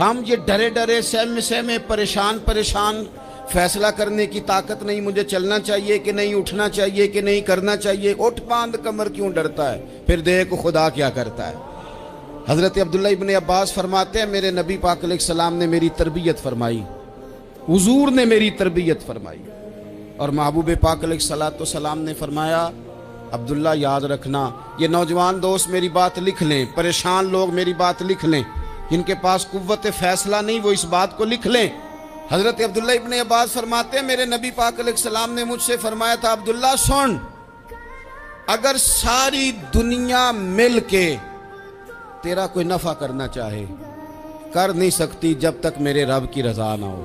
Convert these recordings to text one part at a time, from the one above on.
हम ये डरे डरे सहमे सहमे परेशान परेशान फैसला करने की ताकत नहीं, मुझे चलना चाहिए कि नहीं, उठना चाहिए कि नहीं, करना चाहिए, उठ बांध कमर क्यों डरता है, फिर देख खुदा क्या करता है। हज़रत अब्दुल्ला इब्न अब्बास फरमाते हैं मेरे नबी पाक अलैहिस्सलाम ने मेरी तरबियत फरमाई, हुजूर ने मेरी तरबियत फरमाई। और महबूब पाक अलैहिस्सलाम ने फरमाया अब्दुल्ला याद रखना, ये नौजवान दोस्त मेरी बात लिख लें, परेशान लोग मेरी बात लिख लें, जिनके पास कुव्वत फैसला नहीं वो इस बात को लिख लें। हज़रत अब्दुल्ला इब्न अब्बास फरमाते हैं मेरे नबी पाक अलैहिस्सलाम ने मुझसे फरमाया था अब्दुल्ला सुन, अगर सारी दुनिया मिल के तेरा कोई नफा करना चाहे कर नहीं सकती जब तक मेरे रब की रजा ना हो।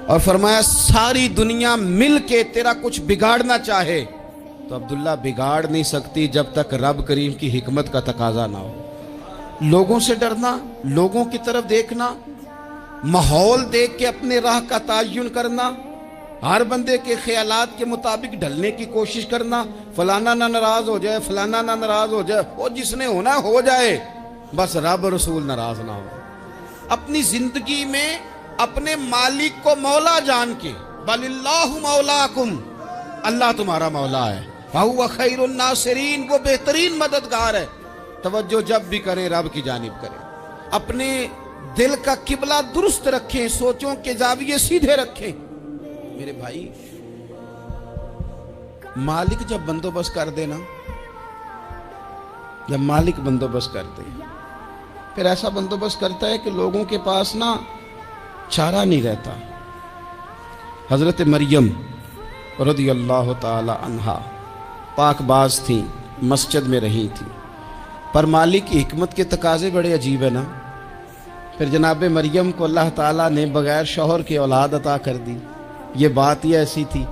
और फरमाया सारी दुनिया मिल के तेरा कुछ बिगाड़ना चाहे तो अब्दुल्ला बिगाड़ नहीं सकती जब तक रब करीम की हिकमत का तकाजा ना हो। लोगों से डरना, लोगों की तरफ देखना, माहौल देख के अपने राह का तयन करना, हर बंदे के ख्यालात के मुताबिक ढलने की कोशिश करना, फलाना ना नाराज हो जाए, फलाना ना नाराज हो जाए, वो जिसने होना हो जाए, बस रब रसूल नाराज ना हो। अपनी जिंदगी में अपने मालिक को मौला जान के, बलिल्लाहु मौलाकुम, अल्लाह तुम्हारा मौला है, वहुव खैरुन नासिरीन, वो बेहतरीन मददगार है। तवज्जो जब भी करें रब की जानिब करें, अपने दिल का किबला दुरुस्त रखें, सोचों के जाविये सीधे रखें। मेरे भाई मालिक जब बंदोबस्त कर देना, जब मालिक बंदोबस्त कर दे फिर ऐसा बंदोबस्त करता है कि लोगों के पास ना चारा नहीं रहता। हजरत मरियम रज़ियल्लाहु ताला अन्हा पाकबाज थी, मस्जिद में रही थी, पर मालिक की हिकमत के तकाजे बड़े अजीब है ना। फिर जनाब मरियम को अल्लाह ताला ने बगैर शौहर के औलाद अता कर दी। ये बात ही ऐसी थी,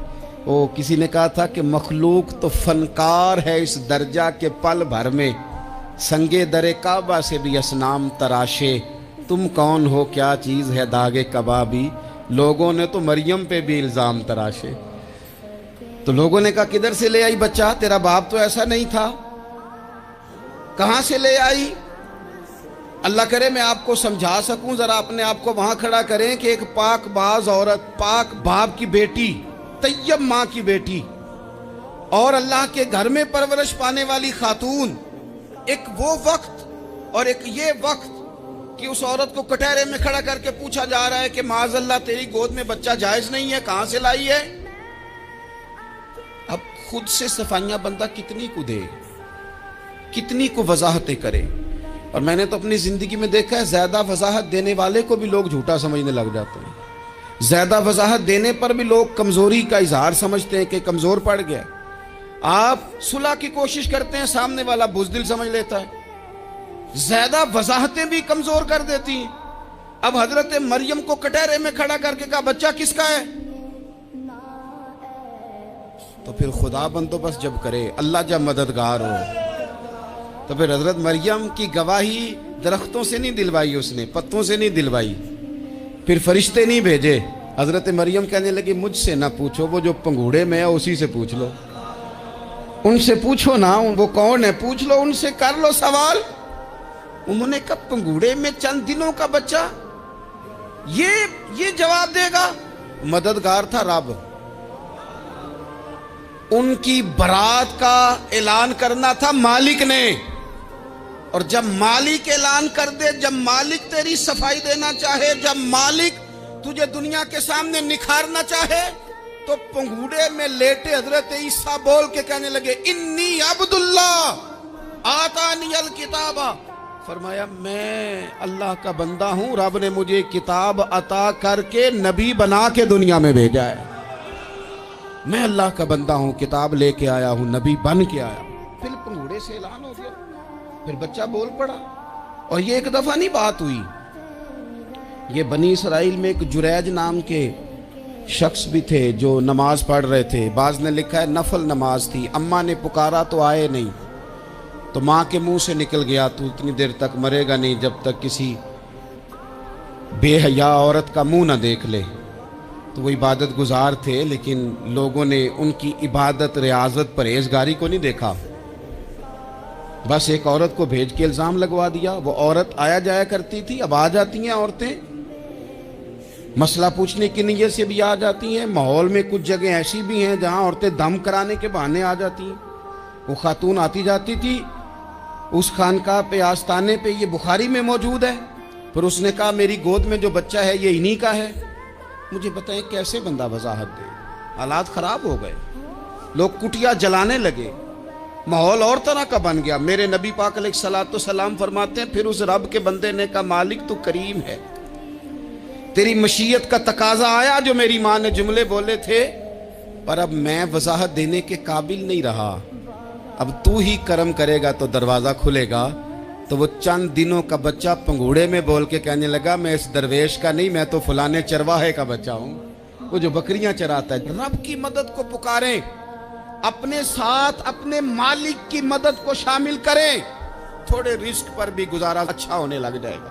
वो किसी ने कहा था कि मखलूक तो फनकार है इस दर्जा के पल भर में, संगे दरे काबा से भी असनाम तराशे, तुम कौन हो क्या चीज़ है दागे कबाबी। लोगों ने तो मरियम पे भी इल्ज़ाम तराशे। तो लोगों ने कहा किधर से ले आई बच्चा, तेरा बाप तो ऐसा नहीं था, कहां से ले आई। अल्लाह करे मैं आपको समझा सकूं, जरा अपने आप को वहां खड़ा करें कि एक पाक बाज औरत, पाक बाप की बेटी, तैयब माँ की बेटी और अल्लाह के घर में परवरिश पाने वाली खातून, एक वो वक्त और एक ये वक्त कि उस औरत को कटहरे में खड़ा करके पूछा जा रहा है कि माज़अल्लाह तेरी गोद में बच्चा जायज नहीं है, कहां से लाई है। अब खुद से सफाइयां बंदा कितनी को दे, कितनी को वजाहतें करे। और मैंने तो अपनी जिंदगी में देखा है ज्यादा वजाहत देने वाले को भी लोग झूठा समझने लग जाते हैं, ज्यादा वजाहत देने पर भी लोग कमजोरी का इजहार समझते हैं कि कमजोर पड़ गया। आप सुलह की कोशिश करते हैं, सामने वाला बुज़दिल समझ लेता है, ज्यादा वजाहतें भी कमजोर कर देती हैं। अब हजरत मरियम को कटहरे में खड़ा करके कहा बच्चा किसका है, तो फिर खुदा बंदोबस्त जब करे, अल्लाह जब मददगार हो, तो फिर हजरत मरियम की गवाही दरख्तों से नहीं दिलवाई, उसने पत्तों से नहीं दिलवाई, फिर फरिश्ते नहीं भेजे। हजरत मरियम कहने लगी मुझसे ना पूछो, वो जो पंगूड़े में है उसी से पूछ लो, उनसे पूछो ना, वो कौन है पूछ लो, उनसे कर लो सवाल। उन्होंने कहा पंगूड़े में चंद दिनों का बच्चा ये जवाब देगा। मददगार था रब, उनकी बरात का ऐलान करना था मालिक ने, और जब मालिक ऐलान कर दे, जब मालिक तेरी सफाई देना चाहे, जब मालिक तुझे दुनिया के सामने निखारना चाहे, तो पंगूड़े में लेटे हजरत ईसा बोल के कहने लगे इन्नी अब्दुल्ला आतानियल किताबा, फरमाया मैं अल्लाह का बंदा हूं, रब ने मुझे किताब अता करके नबी बना के दुनिया में भेजा है, मैं अल्लाह का बंदा हूं, किताब लेके आया हूं, नबी बन के आया। फिर पंगूड़े से ऐलान हो गया, फिर बच्चा बोल पड़ा। और ये एक दफा नहीं बात हुई, ये बनी इसराइल में एक जुरैज नाम के शख्स भी थे जो नमाज पढ़ रहे थे। बाज ने लिखा है नफल नमाज थी, अम्मा ने पुकारा तो आए नहीं, तो माँ के मुंह से निकल गया तू इतनी देर तक मरेगा नहीं जब तक किसी बेहया औरत का मुंह ना देख ले। तो वो इबादत गुजार थे, लेकिन लोगों ने उनकी इबादत, रियाजत, परहेजगारी को नहीं देखा। बस एक औरत को भेज के इल्जाम लगवा दिया। वो औरत आया जाया करती थी, अब आ जाती हैं औरतें, मसला पूछने की नीयत से भी आ जाती हैं। माहौल में कुछ जगह ऐसी भी हैं जहां औरतें दम कराने के बहाने आ जाती हैं। वो खातून आती जाती थी उस खानका पे, आस्ताने पे, ये बुखारी में मौजूद है। फिर उसने कहा मेरी गोद में जो बच्चा है ये इन्हीं का है। मुझे बताएं कैसे बंदा वजाहत दे। हालात खराब हो गए, लोग कुटिया जलाने लगे, माहौल और तरह का बन गया। मेरे नबी पाक अलैहिस्सलातो सलाम फरमाते हैं फिर उस रब के बंदे ने कहा मालिक तू करीम है, तेरी मशीयत का तकाजा आया जो मेरी माँ ने जुमले बोले थे, पर अब मैं वजाहत देने के काबिल नहीं रहा। अब तू ही करम करेगा तो दरवाज़ा खुलेगा। तो वो चंद दिनों का बच्चा पंगूड़े में बोल के कहने लगा मैं इस दरवेश का नहीं, मैं तो फलाने चरवाहे का बच्चा हूँ, वो जो बकरियां चराता है। रब की मदद को पुकारें, अपने साथ अपने मालिक की मदद को शामिल करें, थोड़े रिस्क पर भी गुजारा अच्छा होने लग जाएगा।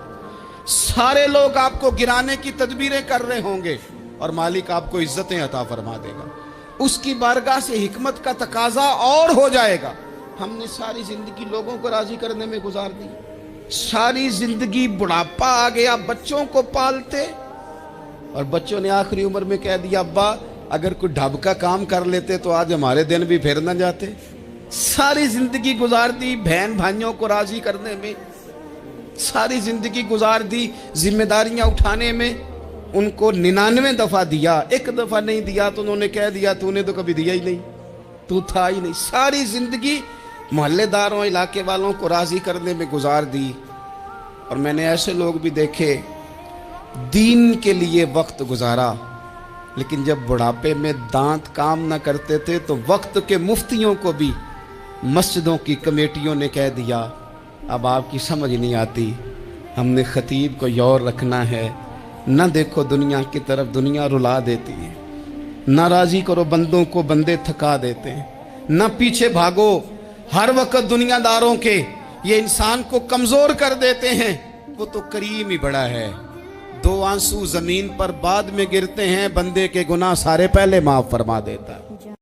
सारे लोग आपको गिराने की तदबीरें कर रहे होंगे और मालिक आपको इज्जतें अता फरमा देगा। उसकी बारगाह से हिकमत का तकाजा और हो जाएगा। हमने सारी जिंदगी लोगों को राजी करने में गुजार दी, सारी जिंदगी बुढ़ापा आ गया बच्चों को पालते, और बच्चों ने आखिरी उम्र में कह दिया अब्बा अगर कोई ढब का काम कर लेते तो आज हमारे दिन भी फिर न जाते। सारी जिंदगी गुजार दी बहन भाइयों को राजी करने में, सारी जिंदगी गुजार दी जिम्मेदारियां उठाने में। उनको 99 दफा दिया, एक दफा नहीं दिया तो उन्होंने कह दिया तूने तो कभी दिया ही नहीं, तू था ही नहीं। सारी जिंदगी मोहल्लेदारों इलाके वालों को राजी करने में गुजार दी। और मैंने ऐसे लोग भी देखे दीन के लिए वक्त गुजारा, लेकिन जब बुढ़ापे में दांत काम न करते थे तो वक्त के मुफ्तियों को भी मस्जिदों की कमेटियों ने कह दिया अब आपकी समझ नहीं आती, हमने खतीब को यौर रखना है, न देखो दुनिया की तरफ, दुनिया रुला देती है, न राजी करो बंदों को, बंदे थका देते हैं, न पीछे भागो हर वक्त दुनियादारों के, ये इंसान को कमजोर कर देते हैं। वो तो करीम ही बड़ा है, 2 आंसू जमीन पर बाद में गिरते हैं, बंदे के गुनाह सारे पहले माफ फरमा देता है।